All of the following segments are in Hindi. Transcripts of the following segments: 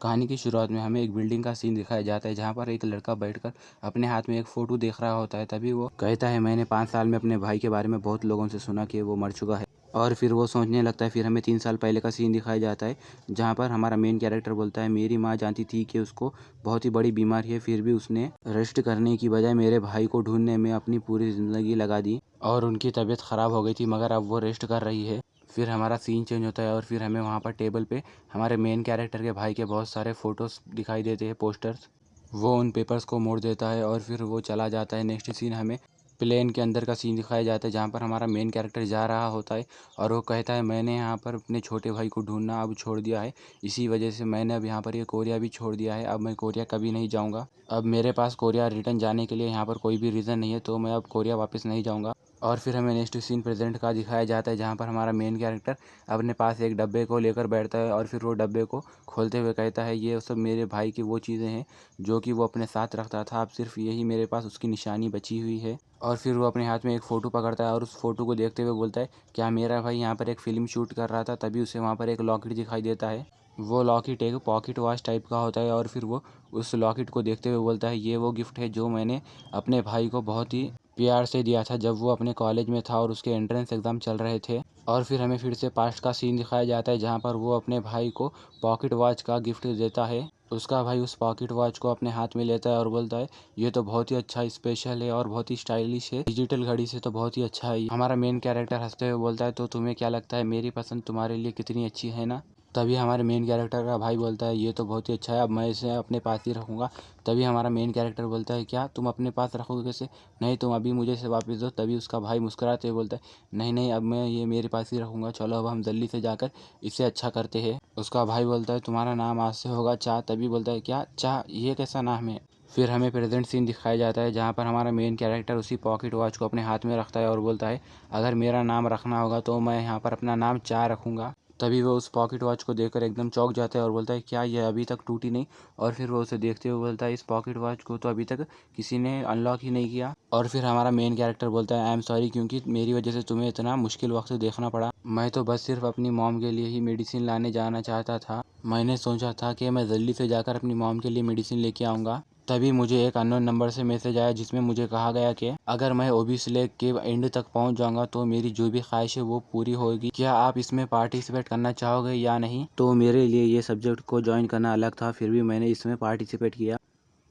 कहानी की शुरुआत में हमें एक बिल्डिंग का सीन दिखाया जाता है जहाँ पर एक लड़का बैठकर अपने हाथ में एक फ़ोटो देख रहा होता है। तभी वो कहता है, मैंने 5 साल में अपने भाई के बारे में बहुत लोगों से सुना कि वो मर चुका है। और फिर वो सोचने लगता है। फिर हमें 3 साल पहले का सीन दिखाया जाता है जहाँ पर हमारा मेन कैरेक्टर बोलता है, मेरी माँ जानती थी कि उसको बहुत ही बड़ी बीमारी है, फिर भी उसने रेस्ट करने की बजाय मेरे भाई को ढूंढने में अपनी पूरी ज़िंदगी लगा दी और उनकी तबीयत ख़राब हो गई थी, मगर अब वो रेस्ट कर रही है। फिर हमारा सीन चेंज होता है और फिर हमें वहाँ पर टेबल पे हमारे मेन कैरेक्टर के भाई के बहुत सारे फ़ोटोज़ दिखाई देते हैं, पोस्टर्स। वो उन पेपर्स को मोड़ देता है और फिर वो चला जाता है। नेक्स्ट सीन हमें प्लेन के अंदर का सीन दिखाया जाता है जहाँ पर हमारा मेन कैरेक्टर जा रहा होता है और वो कहता है, मैंने यहाँ पर अपने छोटे भाई को ढूंढना अब छोड़ दिया है, इसी वजह से मैंने अब यहाँ पर ये कोरिया भी छोड़ दिया है। अब मैं कोरिया कभी नहीं जाऊँगा। अब मेरे पास कोरिया रिटर्न जाने के लिए यहाँ पर कोई भी रीज़न नहीं है, तो मैं अब कोरिया वापस नहीं जाऊँगा। और फिर हमें नेक्स्ट सीन प्रेजेंट का दिखाया जाता है जहाँ पर हमारा मेन कैरेक्टर अपने पास एक डब्बे को लेकर बैठता है और फिर वो डब्बे को खोलते हुए कहता है, ये सब मेरे भाई की वो चीज़ें हैं जो कि वो अपने साथ रखता था, अब सिर्फ यही मेरे पास उसकी निशानी बची हुई है। और फिर वो अपने हाथ में एक फ़ोटो पकड़ता है और उस फ़ोटो को देखते हुए बोलता है, क्या मेरा भाई यहाँ पर एक फ़िल्म शूट कर रहा था? तभी उसे वहाँ पर एक लॉकेट दिखाई देता है। वो लॉकेट एक पॉकेट वॉच टाइप का होता है और फिर वो उस लॉकेट को देखते हुए बोलता है, ये वो गिफ्ट है जो मैंने अपने भाई को बहुत ही प्यार से दिया था जब वो अपने कॉलेज में था और उसके एंट्रेंस एग्ज़ाम चल रहे थे। और फिर हमें फिर से पास्ट का सीन दिखाया जाता है जहाँ पर वो अपने भाई को पॉकेट वॉच का गिफ्ट देता है। उसका भाई उस पॉकेट वॉच को अपने हाथ में लेता है और बोलता है, ये तो बहुत ही अच्छा स्पेशल है और बहुत ही स्टाइलिश है, डिजिटल घड़ी से तो बहुत ही अच्छा है। हमारा मेन कैरेक्टर हंसते हुए बोलता है, तो तुम्हें क्या लगता है मेरी पसंद तुम्हारे लिए कितनी अच्छी है ना? तभी हमारे मेन कैरेक्टर का भाई बोलता है, ये तो बहुत ही अच्छा है, अब मैं इसे अपने पास ही रखूँगा। तभी हमारा मेन कैरेक्टर बोलता है, क्या तुम अपने पास रखोगे कैसे? नहीं, तुम अभी मुझे इसे वापस दो। तभी उसका भाई मुस्कुराते हुए बोलता है, नहीं नहीं, अब मैं ये मेरे पास ही रखूँगा, चलो अब हम जल्दी से जाकर इसे अच्छा करते हैं। उसका भाई बोलता है, तुम्हारा नाम आज से होगा चाह। तभी बोलता है, क्या चाह, ये कैसा नाम है? फिर हमें प्रेजेंट सीन दिखाया जाता है जहाँ पर हमारा मेन कैरेक्टर उसी पॉकेट वॉच को अपने हाथ में रखता है और बोलता है, अगर मेरा नाम रखना होगा तो मैं यहाँ पर अपना नाम चाह रखूँगा। तभी वो उस पॉकेट वॉच को देखकर एकदम चौंक जाता है और बोलता है, क्या ये अभी तक टूटी नहीं? और फिर वो उसे देखते हुए बोलता है, इस पॉकेट वॉच को तो अभी तक किसी ने अनलॉक ही नहीं किया। और फिर हमारा मेन कैरेक्टर बोलता है, आई एम सॉरी, क्योंकि मेरी वजह से तुम्हें इतना मुश्किल वक्त देखना पड़ा। मैं तो बस सिर्फ अपनी मॉम के लिए ही मेडिसिन लाने जाना चाहता था। मैंने सोचा था कि मैं जल्दी से जाकर अपनी मॉम के लिए मेडिसिन लेके आऊँगा। तभी मुझे एक अननोन नंबर से मैसेज आया जिसमें मुझे कहा गया कि अगर मैं ओबीसी लेक के एंड तक पहुंच जाऊंगा तो मेरी जो भी ख्वाहिश है वो पूरी होगी। क्या आप इसमें पार्टिसिपेट करना चाहोगे या नहीं? तो मेरे लिए ये सब्जेक्ट को ज्वाइन करना अलग था, फिर भी मैंने इसमें पार्टिसिपेट किया।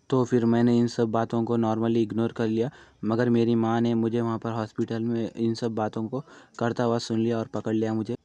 तो फिर मैंने इन सब बातों को नॉर्मली इग्नोर कर लिया, मगर मेरी माँ ने मुझे वहाँ पर हॉस्पिटल में इन सब बातों को करता हुआ सुन लिया और पकड़ लिया मुझे।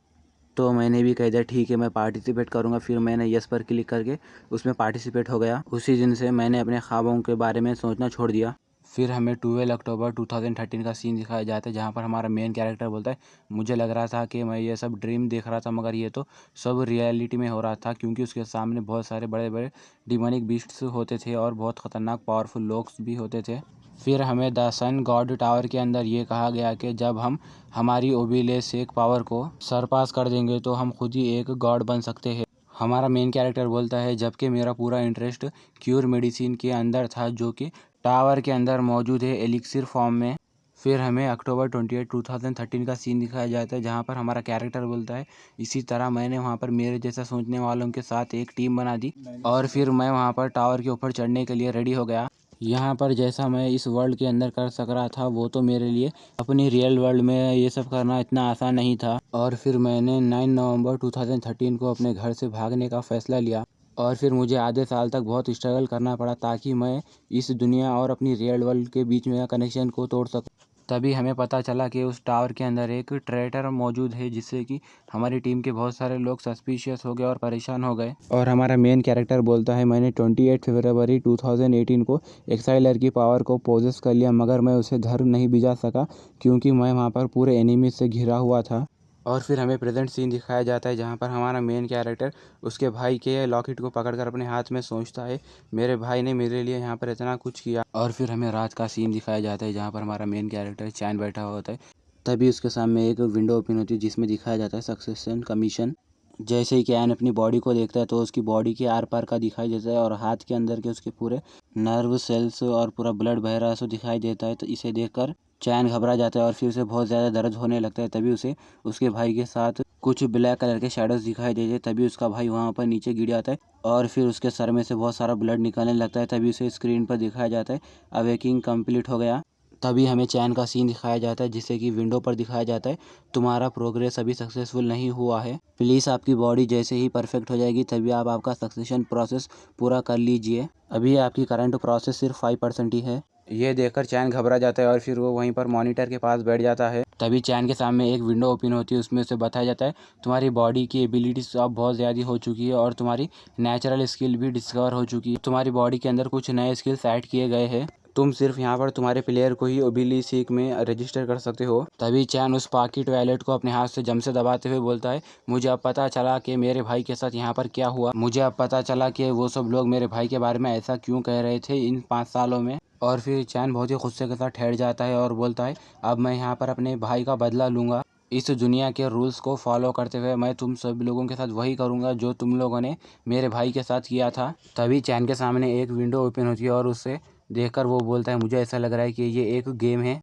तो मैंने भी कह दिया, ठीक है मैं पार्टिसिपेट करूँगा। फिर मैंने यस पर क्लिक करके उसमें पार्टिसिपेट हो गया। उसी दिन से मैंने अपने ख्वाबों के बारे में सोचना छोड़ दिया। फिर हमें 12 अक्टूबर 2013 का सीन दिखाया जाता है जहाँ पर हमारा मेन कैरेक्टर बोलता है, मुझे लग रहा था कि मैं ये सब ड्रीम देख रहा था, मगर ये तो सब रियलिटी में हो रहा था, क्योंकि उसके सामने बहुत सारे बड़े बड़े डिमोनिक बीस्ट्स होते थे और बहुत ख़तरनाक पावरफुल लोग भी होते थे। फिर हमें द सन गॉड टावर के अंदर ये कहा गया कि जब हम हमारी ओबिलेसेक पावर को सरपास कर देंगे तो हम खुद ही एक गॉड बन सकते हैं। हमारा मेन कैरेक्टर बोलता है, जबकि मेरा पूरा इंटरेस्ट क्यूर मेडिसिन के अंदर था जो कि टावर के अंदर मौजूद है एलिक्सिर फॉर्म में। फिर हमें अक्टूबर 28 2013 का सीन दिखाया जाता है जहाँ पर हमारा कैरेक्टर बोलता है, इसी तरह मैंने वहाँ पर मेरे जैसा सोचने वालों के साथ एक टीम बना दी और फिर मैं वहाँ पर टावर के ऊपर चढ़ने के लिए रेडी हो गया। यहाँ पर जैसा मैं इस वर्ल्ड के अंदर कर सक रहा था वो तो मेरे लिए अपनी रियल वर्ल्ड में ये सब करना इतना आसान नहीं था। और फिर मैंने 9 नवंबर 2013 को अपने घर से भागने का फ़ैसला लिया और फिर मुझे आधे साल तक बहुत स्ट्रगल करना पड़ा ताकि मैं इस दुनिया और अपनी रियल वर्ल्ड के बीच में कनेक्शन को तोड़ सकूं। तभी हमें पता चला कि उस टावर के अंदर एक ट्रेटर मौजूद है, जिससे कि हमारी टीम के बहुत सारे लोग सस्पिशियस हो गए और परेशान हो गए। और हमारा मेन कैरेक्टर बोलता है, मैंने 28 फरवरी 2018 को एक्साइलर की पावर को पोजेस कर लिया, मगर मैं उसे घर नहीं भिजा सका क्योंकि मैं वहाँ पर पूरे एनिमी से घिरा हुआ था। और फिर हमें प्रेजेंट सीन दिखाया जाता है जहाँ पर हमारा मेन कैरेक्टर उसके भाई के लॉकेट को पकड़कर अपने हाथ में सोचता है, मेरे भाई ने मेरे लिए यहाँ पर इतना कुछ किया। और फिर हमें रात का सीन दिखाया जाता है जहाँ पर हमारा मेन कैरेक्टर चैन बैठा हुआ होता है। तभी उसके सामने एक विंडो ओपन होती है जिसमें दिखाया जाता है सक्सेशन कमीशन। जैसे ही कैन अपनी बॉडी को देखता है तो उसकी बॉडी के आर पार का दिखाई देता है और हाथ के अंदर के उसके पूरे नर्व सेल्स और पूरा ब्लड बह रहा है सो दिखाई देता है। तो इसे देखकर चैन घबरा जाता है और फिर उसे बहुत ज़्यादा दर्द होने लगता है। तभी उसे उसके भाई के साथ कुछ ब्लैक कलर के शैडोज दिखाई देते हैं। तभी उसका भाई वहाँ पर नीचे गिर जाता है और फिर उसके सर में से बहुत सारा ब्लड निकलने लगता है। तभी उसे स्क्रीन पर दिखाया जाता है अवेकिंग कंप्लीट हो गया। तभी हमें चैन का सीन दिखाया जाता है जिससे कि विंडो पर दिखाया जाता है तुम्हारा प्रोग्रेस अभी सक्सेसफुल नहीं हुआ है। प्लीज़ आपकी बॉडी जैसे ही परफेक्ट हो जाएगी तभी आप आपका सक्सेशन प्रोसेस पूरा कर लीजिए। अभी आपकी करंट प्रोसेस सिर्फ 5% ही है। ये देखकर चैन घबरा जाता है और फिर वो वहीं पर मॉनिटर के पास बैठ जाता है। तभी चैन के सामने एक विंडो ओपन होती है, उसमें उसे बताया जाता है तुम्हारी बॉडी की एबिलिटीज अब बहुत ज़्यादा हो चुकी है और तुम्हारी नेचुरल स्किल भी डिस्कवर हो चुकी है। तुम्हारी बॉडी के अंदर कुछ नए स्किल्स ऐड किए गए हैं। तुम सिर्फ यहाँ पर तुम्हारे प्लेयर को ही ओबिली सीक में रजिस्टर कर सकते हो। तभी चैन उस पॉकेट वॉलेट को अपने हाथ से जम से दबाते हुए बोलता है मुझे अब पता चला कि मेरे भाई के साथ यहाँ पर क्या हुआ। मुझे अब पता चला कि वो सब लोग मेरे भाई के बारे में ऐसा क्यों कह रहे थे इन 5 सालों में। और फिर चैन बहुत ही गुस्से के साथ ठहर जाता है और बोलता है अब मैं यहाँ पर अपने भाई का बदला लूँगा। इस दुनिया के रूल्स को फॉलो करते हुए मैं तुम सब लोगों के साथ वही करूँगा जो तुम लोगों ने मेरे भाई के साथ किया था। तभी चैन के सामने एक विंडो ओपन होती है और उसे देखकर वो बोलता है मुझे ऐसा लग रहा है कि ये एक गेम है।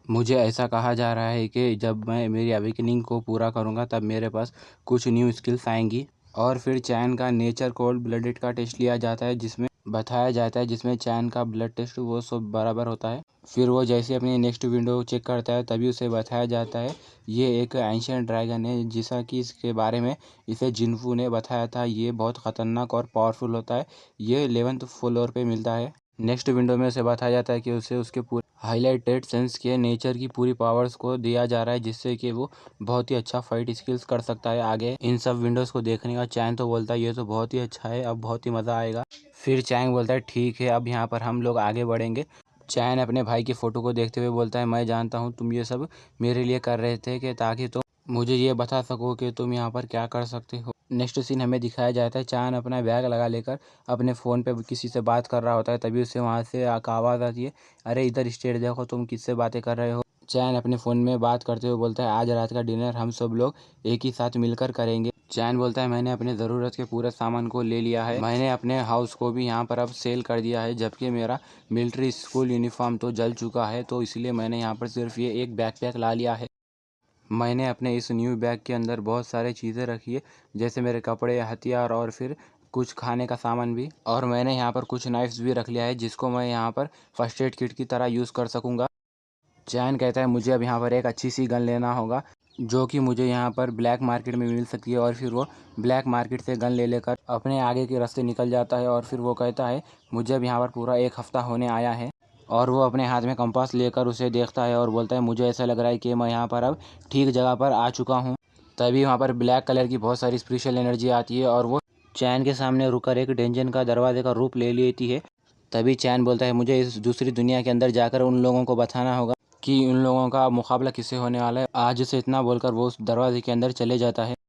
मुझे ऐसा कहा जा रहा है कि जब मैं मेरी अवेकनिंग को पूरा करूँगा तब मेरे पास कुछ न्यू स्किल्स आएंगी। और फिर चैन का नेचर कोल्ड ब्लडेड का टेस्ट लिया जाता है जिसमें बताया जाता है जिसमें चैन का ब्लड टेस्ट वो सब बराबर होता है। फिर वो जैसे अपनी नेक्स्ट विंडो चेक करता है तभी उसे बताया जाता है ये एक एंशियंट ड्रैगन है जैसा कि इसके बारे में इसे जिनफू ने बताया था। ये बहुत ख़तरनाक और पावरफुल होता है। ये 11th फ्लोर पे मिलता है। नेक्स्ट विंडो में उसे बताया जाता है कि उसे उसके पूरे हाईलाइटेड सेंस के नेचर की पूरी पावर्स को दिया जा रहा है जिससे कि वो बहुत ही अच्छा फाइट स्किल्स कर सकता है आगे। इन सब विंडोज़ को देखने का चैन तो बोलता है ये तो बहुत ही अच्छा है, अब बहुत ही मज़ा आएगा। फिर चैन बोलता है ठीक है अब यहाँ पर हम लोग आगे बढ़ेंगे। चैन अपने भाई की फ़ोटो को देखते हुए बोलता है मैं जानता हूँ तुम ये सब मेरे लिए कर रहे थे कि ताकि तुम मुझे ये बता सको कि तुम यहाँ पर क्या कर सकते हो। नेक्स्ट सीन हमें दिखाया जाता है चैन अपना बैग लगा लेकर अपने फ़ोन पे किसी से बात कर रहा होता है। तभी उसे वहाँ से आवाज़ आती है अरे इधर स्टेट देखो तुम किससे बातें कर रहे हो। चैन अपने फ़ोन में बात करते हुए बोलता है आज रात का डिनर हम सब लोग एक ही साथ मिलकर करेंगे। चैन बोलता है मैंने अपने ज़रूरत के पूरे सामान को ले लिया है। मैंने अपने हाउस को भी यहाँ पर अब सेल कर दिया है जबकि मेरा मिलिट्री स्कूल यूनिफॉर्म तो जल चुका है तो इसलिए मैंने यहाँ पर सिर्फ ये एक बैकपैक ला लिया है। मैंने अपने इस न्यू बैग के अंदर बहुत सारी चीज़ें रखी है जैसे मेरे कपड़े हथियार और फिर कुछ खाने का सामान भी। और मैंने यहाँ पर कुछ नाइफ्स भी रख लिया है जिसको मैं यहाँ पर फर्स्ट एड किट की तरह यूज़ कर सकूँगा। चैन कहता है मुझे अब यहाँ पर एक अच्छी सी गन लेना होगा जो कि मुझे यहाँ पर ब्लैक मार्केट में मिल सकती है। और फिर वो ब्लैक मार्केट से गन ले लेकर अपने आगे के रास्ते निकल जाता है। और फिर वो कहता है मुझे अब यहाँ पर पूरा 1 हफ़्ता होने आया है। और वो अपने हाथ में कंपास लेकर उसे देखता है और बोलता है मुझे ऐसा लग रहा है कि मैं यहाँ पर अब ठीक जगह पर आ चुका हूँ। तभी वहाँ पर ब्लैक कलर की बहुत सारी स्पिरिचुअल एनर्जी आती है और वो चैन के सामने रुककर एक डेंजन का दरवाजे का रूप ले लेती है। तभी चैन बोलता है मुझे इस दूसरी दुनिया के अंदर जाकर उन लोगों को बताना होगा कि उन लोगों का मुकाबला किससे होने वाला है। आज से इतना बोलकर वो उस दरवाजे के अंदर चले जाता है।